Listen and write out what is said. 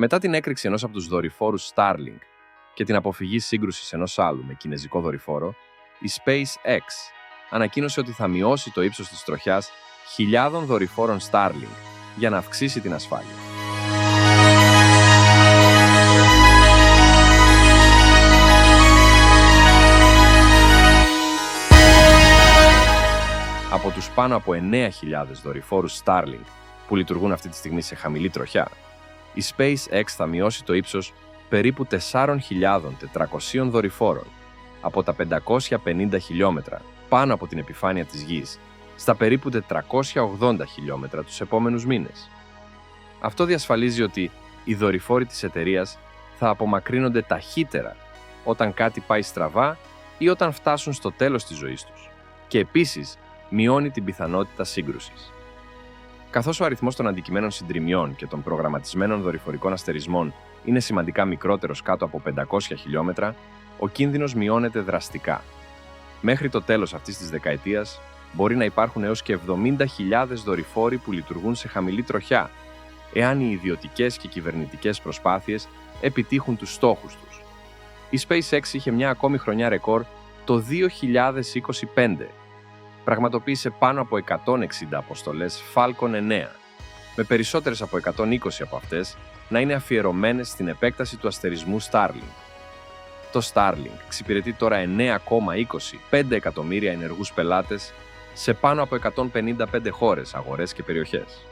Μετά την έκρηξη ενός από τους δορυφόρους Starlink και την αποφυγή σύγκρουσης ενός άλλου με κινεζικό δορυφόρο, η SpaceX ανακοίνωσε ότι θα μειώσει το ύψος της τροχιάς χιλιάδων δορυφόρων Starlink για να αυξήσει την ασφάλεια. Από τους πάνω από 9.000 δορυφόρους Starlink που λειτουργούν αυτή τη στιγμή σε χαμηλή τροχιά, η SpaceX θα μειώσει το ύψος περίπου 4.400 δορυφόρων από τα 550 χιλιόμετρα πάνω από την επιφάνεια της Γης στα περίπου 480 χιλιόμετρα τους επόμενους μήνες. Αυτό διασφαλίζει ότι οι δορυφόροι της εταιρείας θα απομακρύνονται ταχύτερα όταν κάτι πάει στραβά ή όταν φτάσουν στο τέλος της ζωής τους και επίσης μειώνει την πιθανότητα σύγκρουσης. Καθώς ο αριθμός των αντικειμένων συντριμιών και των προγραμματισμένων δορυφορικών αστερισμών είναι σημαντικά μικρότερος κάτω από 500 χιλιόμετρα, ο κίνδυνος μειώνεται δραστικά. Μέχρι το τέλος αυτής της δεκαετίας μπορεί να υπάρχουν έως και 70.000 δορυφόροι που λειτουργούν σε χαμηλή τροχιά, εάν οι ιδιωτικές και κυβερνητικές προσπάθειες επιτύχουν τους στόχους τους. Η SpaceX είχε μια ακόμη χρονιά ρεκόρ το 2025. Πραγματοποίησε πάνω από 160 αποστολές Falcon 9, με περισσότερες από 120 από αυτές να είναι αφιερωμένες στην επέκταση του αστερισμού Starlink. Το Starlink εξυπηρετεί τώρα 9,25 εκατομμύρια ενεργούς πελάτες σε πάνω από 155 χώρες, αγορές και περιοχές.